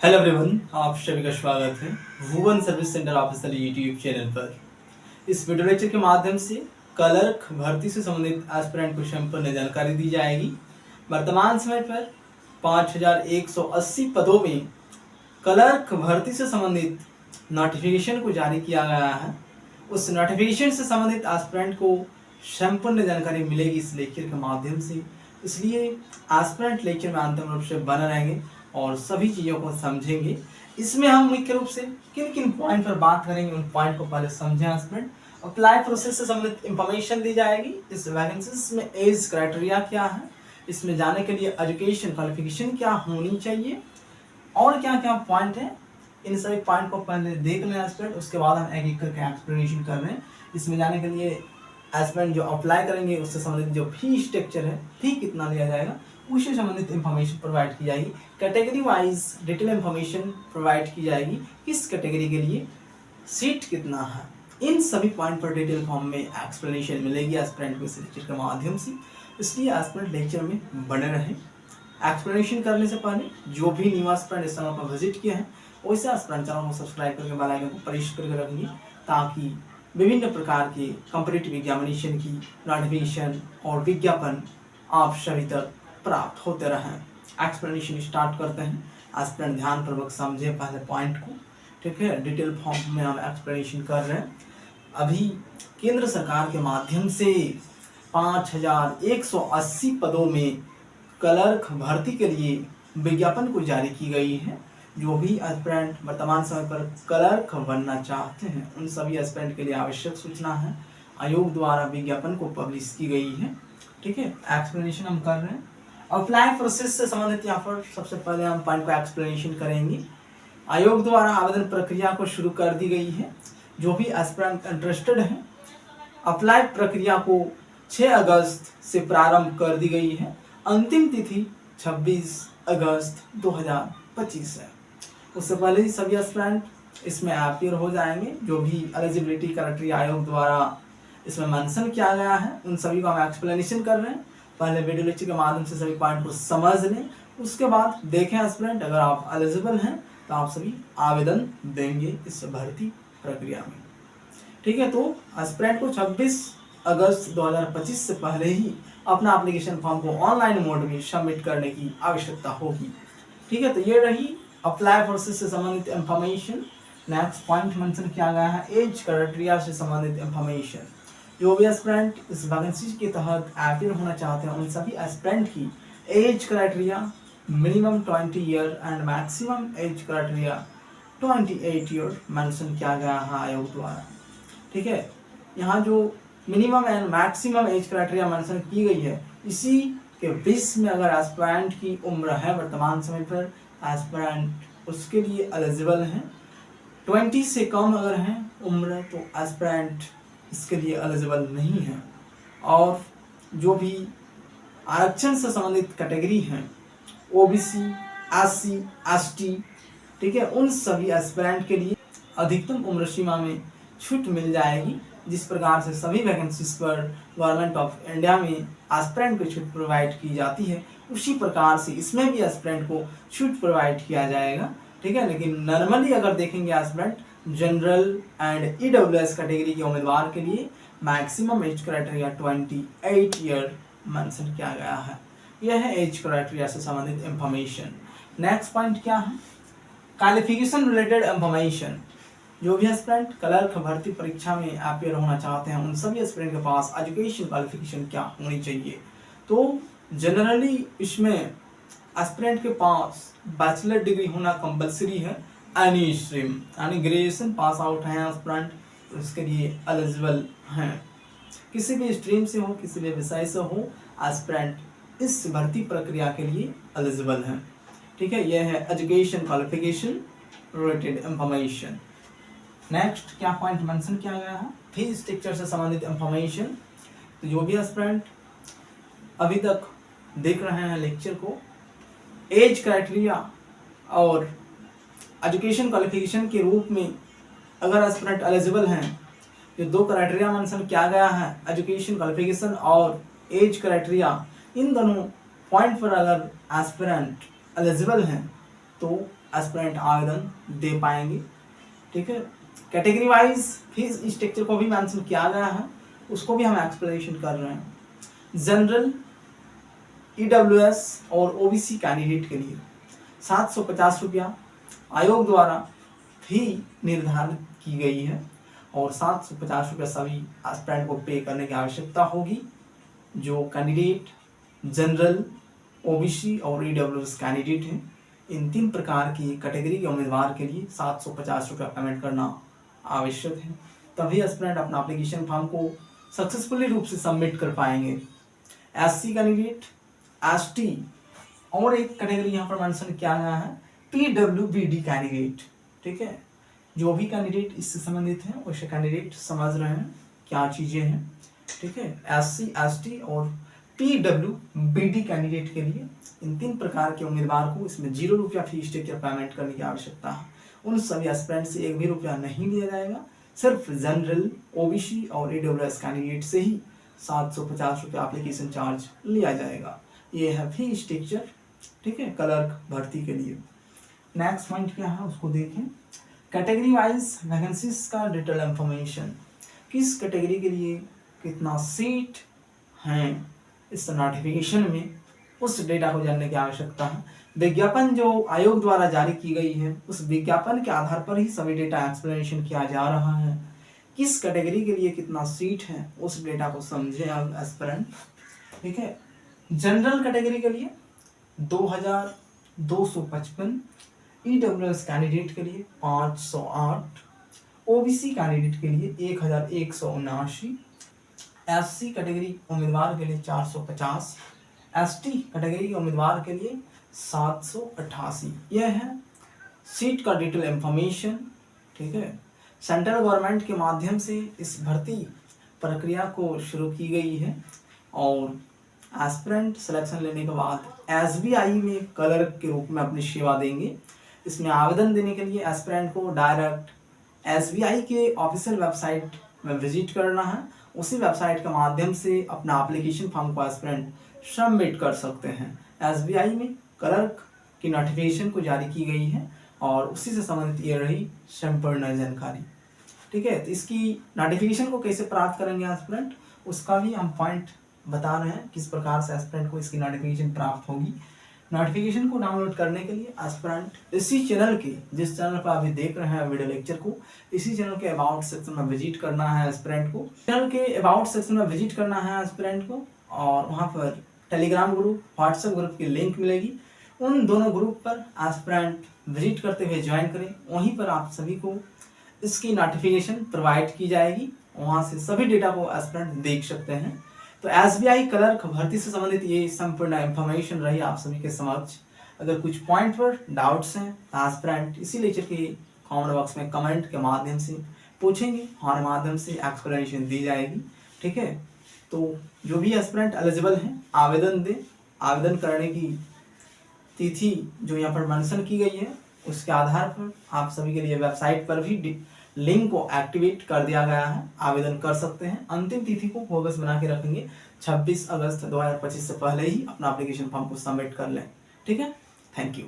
Hello everyone, आप सभी का स्वागत है Bhuvan service centre official YouTube channel पर। इस वीडियो लेक्चर के माध्यम से क्लर्क भर्ती से संबंधित एस्पिरेंट को संपूर्ण जानकारी दी जाएगी। वर्तमान समय पर 5180 पदों में क्लर्क भर्ती से संबंधित नोटिफिकेशन को जारी किया गया है। उस नोटिफिकेशन से संबंधित एस्पिरेंट को संपूर्ण जानकारी मिलेगी इस लेक्चर के माध्यम से, इसलिए एस्पिरेंट लेक्चर में अंतिम रूप से बने रहेंगे और सभी चीज़ों को समझेंगे। इसमें हम मुख्य रूप से किन किन पॉइंट पर बात करेंगे, उन पॉइंट को पहले समझें। एस्पिरेंट अप्लाई प्रोसेस से संबंधित इंफॉर्मेशन दी जाएगी। इस वैकेंसीज में एज क्राइटेरिया क्या है, इसमें जाने के लिए एजुकेशन क्वालिफिकेशन क्या होनी चाहिए और क्या क्या पॉइंट है, इन सभी पॉइंट को पहले देख लें एस्पिरेंट। उसके बाद हम एक एक करके एक्सप्लेनेशन कर रहे हैं। इसमें जाने के लिए एस्पिरेंट जो अप्लाई करेंगे उससे संबंधित जो फी स्ट्रक्चर है, फी कितना लिया जाएगा, उससे संबंधित इंफॉर्मेशन प्रोवाइड की जाएगी। Category wise detail information provide की जाएगी, किस कैटेगरी के लिए सीट कितना है, इन सभी पॉइंट पर डिटेल फॉर्म में एक्सप्लेनेशन मिलेगी एस्पिरेंट को इस लेक्चर के माध्यम से। इसलिए एस्पिरेंट लेक्चर में बने रहें। एक्सप्लेनेशन करने से पहले जो भी न्यू एस्पिरेंट इस चैनल पर विजिट किए हैं, वैसे एस्पिरेंट चैनल को सब्सक्राइब करके बेल आइकन को प्रेस करके रखेंगे, ताकि विभिन्न प्रकार के कॉम्पिटिटिव एग्जामिनेशन की नोटिफिकेशन और विज्ञापन आप सभी तक प्राप्त होते रहें। एक्सप्लेनेशन स्टार्ट करते हैं। एस्पिरेंट ध्यानपूर्वक समझे पहले पॉइंट को, ठीक है। डिटेल फॉर्म में हम एक्सप्लेनेशन कर रहे हैं। अभी केंद्र सरकार के माध्यम से 5180 पदों में क्लर्क भर्ती के लिए विज्ञापन को जारी की गई है। जो भी एस्पिरेंट वर्तमान समय पर क्लर्क बनना चाहते हैं, उन सभी एस्पिरेंट के लिए आवश्यक सूचना है। आयोग द्वारा विज्ञापन को पब्लिश की गई है, ठीक है। एक्सप्लेनेशन हम कर रहे हैं। अप्लाई प्रोसेस से संबंधित यहाँ पर सबसे पहले हम पॉइंट को एक्सप्लेनेशन करेंगे। आयोग द्वारा आवेदन प्रक्रिया को शुरू कर दी गई है। जो भी एस्पिरेंट इंटरेस्टेड हैं, अप्लाई प्रक्रिया को 6 अगस्त से प्रारंभ कर दी गई है। अंतिम तिथि 26 अगस्त 2025 है। उससे पहले ही सभी एस्पिरेंट इसमें अपीयर हो जाएंगे। जो भी एलिजिबिलिटी क्राइटेरिया आयोग द्वारा इसमें मेंशन किया गया है, उन सभी को हम एक्सप्लेनेशन कर रहे हैं। पहले वीडियो लेक्चर के माध्यम से सभी पॉइंट को समझ लें, उसके बाद देखें एस्पिरेंट अगर आप एलिजिबल हैं तो आप सभी आवेदन देंगे इस भर्ती प्रक्रिया में, ठीक है। तो एस्पिरेंट को 26 अगस्त 2025 से पहले ही अपना एप्लीकेशन फॉर्म को ऑनलाइन मोड में सबमिट करने की आवश्यकता होगी, ठीक है। तो ये रही अप्लाई प्रोसेस से संबंधित इंफॉर्मेशन। नेक्स्ट पॉइंट मेंशन किया गया है एज क्राइटेरिया से संबंधित इंफॉर्मेशन। जो भी एस्पिरेंट इस वैकेंसी के तहत अपीयर होना चाहते हैं, उन सभी एस्पिरेंट की age criteria minimum 20 year and maximum age criteria 28 year mention किया गया है आयोग द्वारा, ठीक है। यहाँ जो minimum and maximum age criteria mention की गई है, इसी के बीच में अगर एस्पिरेंट की उम्र है वर्तमान समय पर, एस्पिरेंट उसके लिए एलिजिबल हैं। 20 से कम अगर हैं उम्र, तो एस्पिरेंट इसके लिए एलिजिबल नहीं है। और जो भी आरक्षण से संबंधित कैटेगरी हैं, ओबीसी, एससी, एसटी, ठीक है, उन सभी एस्पिरेंट के लिए अधिकतम उम्र सीमा में छूट मिल जाएगी। जिस प्रकार से सभी वैकेंसीज पर गवर्नमेंट ऑफ इंडिया में एस्पिरेंट को छूट प्रोवाइड की जाती है, उसी प्रकार से इसमें भी एस्पिरेंट को छूट प्रोवाइड किया जाएगा, ठीक है। लेकिन नॉर्मली अगर देखेंगे aspirant general and EWS category के उम्मीदवार के लिए maximum age criteria 28 year mention किया गया है। यह है एज क्राइटेरिया से संबंधित इंफॉर्मेशन। नेक्स्ट पॉइंट क्या है, क्वालिफिकेशन रिलेटेड इंफॉर्मेशन। जो भी एस्पिरेंट क्लर्क भर्ती परीक्षा में अपीयर होना चाहते हैं, उन सभी एस्पिरेंट के पास एजुकेशन क्वालिफिकेशन क्या होनी चाहिए। तो जनरली इसमें एस्पिरेंट के पास बैचलर डिग्री होना कंपलसरी है, एनी स्ट्रीम, यानी ग्रेजुएशन पास आउट हैं एस्पिरेंट, तो इसके लिए एलिजिबल हैं। किसी भी स्ट्रीम से हो, किसी भी विषय से हो, एस्पिरेंट इस भर्ती प्रक्रिया के लिए एलिजिबल हैं, ठीक है। यह है education qualification related information. Next क्या पॉइंट मेंशन किया गया है, फी स्ट्रक्चर से संबंधित इंफॉर्मेशन। तो जो भी एस्पिरेंट अभी तक देख रहे हैं लेक्चर को, एज क्राइटेरिया और एजुकेशन क्वालिफिकेशन के रूप में अगर एस्पिरेंट एलिजिबल हैं, जो 2 क्राइटेरिया मेंशन किया गया है, एजुकेशन क्वालिफिकेशन और एज क्राइटेरिया, इन दोनों पॉइंट पर अगर एस्पिरेंट एलिजिबल हैं, तो एस्पिरेंट आवेदन दे पाएंगे। ठीक है, कैटेगरी वाइज फीस स्ट्रक्चर को भी मेंशन किया गया है, उसको भी हम एक्सप्लेनेशन कर रहे हैं। जनरल, EWS और OBC कैंडिडेट के लिए 750 रुपया आयोग द्वारा फी निर्धारित की गई है और 750 रुपया सभी एस्पिरेंट को पे करने की आवश्यकता होगी। जो कैंडिडेट जनरल, OBC और EWS कैंडिडेट हैं, इन 3 प्रकार की कैटेगरी के उम्मीदवार के लिए 750 रुपया पेमेंट करना आवश्यक है, तभी एस्पिरेंट अपना एप्लीकेशन फॉर्म को सक्सेसफुली रूप से सबमिट कर पाएंगे। SC कैंडिडेट, ST और एक कैटेगरी यहाँ पर मेंशन किया गया है PWBD कैंडिडेट। ठीक है, जो भी कैंडिडेट इससे संबंधित हैं वैसे कैंडिडेट समझ रहे हैं क्या चीज़ें हैं। ठीक है, SC, ST और PWBD कैंडिडेट के लिए इन 3 प्रकार के उम्मीदवार को इसमें 0 रुपया फी स्ट्रक्चर पेमेंट करने की आवश्यकता है। उन सभी एस्पिरेंट से 1 भी रुपया नहीं लिया जाएगा, सिर्फ जनरल, OBC और EWS कैंडिडेट से ही 750 रुपया एप्लीकेशन चार्ज लिया जाएगा। ये है फी स्ट्रक्चर। ठीक है, क्लर्क भर्ती के लिए। नेक्स्ट पॉइंट क्या है उसको देखें। कैटेगरी वाइज वैकेंसीज का डिटेल इंफॉर्मेशन, किस कैटेगरी के लिए कितना सीट हैं इस नोटिफिकेशन में, उस डेटा को जानने की आवश्यकता है। विज्ञापन जो आयोग द्वारा जारी की गई है उस विज्ञापन के आधार पर ही सभी डेटा एक्सप्लेनेशन किया जा रहा है। किस कैटेगरी के लिए कितना सीट है उस डेटा को समझें आप एस्पिरेंट। ठीक है, जनरल कैटेगरी के लिए 2255, EWS कैंडिडेट के लिए 508, OBC कैंडिडेट के लिए 1179, SC कैटेगरी उम्मीदवार के लिए 450, ST कैटेगरी के उम्मीदवार के लिए 788। यह है सीट का डिटेल इंफॉर्मेशन। ठीक है, सेंट्रल गवर्नमेंट के माध्यम से इस भर्ती प्रक्रिया को शुरू की गई है और एस्पिरेंट सिलेक्शन लेने के बाद SBI में क्लर्क के रूप में अपनी सेवा देंगे। इसमें आवेदन देने के लिए एस्पिरेंट को डायरेक्ट SBI के ऑफिशियल वेबसाइट में विजिट करना है। उसी वेबसाइट के माध्यम से अपना एप्लीकेशन फॉर्म को एस्पिरेंट सबमिट कर सकते हैं। SBI में क्लर्क की नोटिफिकेशन को जारी की गई है और उसी से संबंधित ये रही संपूर्ण जानकारी। ठीक है, तो इसकी नोटिफिकेशन को कैसे प्राप्त करेंगे एस्पिरेंट, उसका भी हम पॉइंट बता रहे हैं किस प्रकार से एस्पिरेंट को इसकी नोटिफिकेशन प्राप्त होगी। नोटिफिकेशन को डाउनलोड करने के लिए एस्पिरेंट इसी चैनल के, जिस चैनल पर अभी देख रहे हैं वीडियो लेक्चर को, इसी चैनल के अबाउट सेक्शन में विजिट करना है एस्पिरेंट को। चैनल के अबाउट सेक्शन में विजिट करना है एस्पिरेंट को और वहाँ पर टेलीग्राम ग्रुप, व्हाट्सएप ग्रुप की लिंक मिलेगी। उन दोनों ग्रुप पर एस्पिरेंट विजिट करते हुए ज्वाइन करें, वहीं पर आप सभी को इसकी नोटिफिकेशन प्रोवाइड की जाएगी। वहाँ से सभी डेटा को एस्पिरेंट देख सकते हैं। तो SBI क्लर्क भर्ती से संबंधित ये संपूर्ण इंफॉर्मेशन रही आप सभी के समक्ष। अगर कुछ पॉइंट पर डाउट्स हैं तो एस्पिरेंट इसी लेक्चर के कमेंट बॉक्स में कमेंट के माध्यम से पूछेंगे, हमारे माध्यम से एक्सप्लेनेशन दी जाएगी। ठीक है, तो जो भी एस्पिरेंट एलिजिबल हैं आवेदन दें। आवेदन करने की तिथि जो यहाँ पर मेंशन की गई है उसके आधार पर आप सभी के लिए वेबसाइट पर भी लिंक को एक्टिवेट कर दिया गया है, आवेदन कर सकते हैं। अंतिम तिथि को फोकस बना के रखेंगे 26 अगस्त 2025 से पहले ही अपना एप्लीकेशन फॉर्म को सबमिट कर लें। ठीक है, थैंक यू।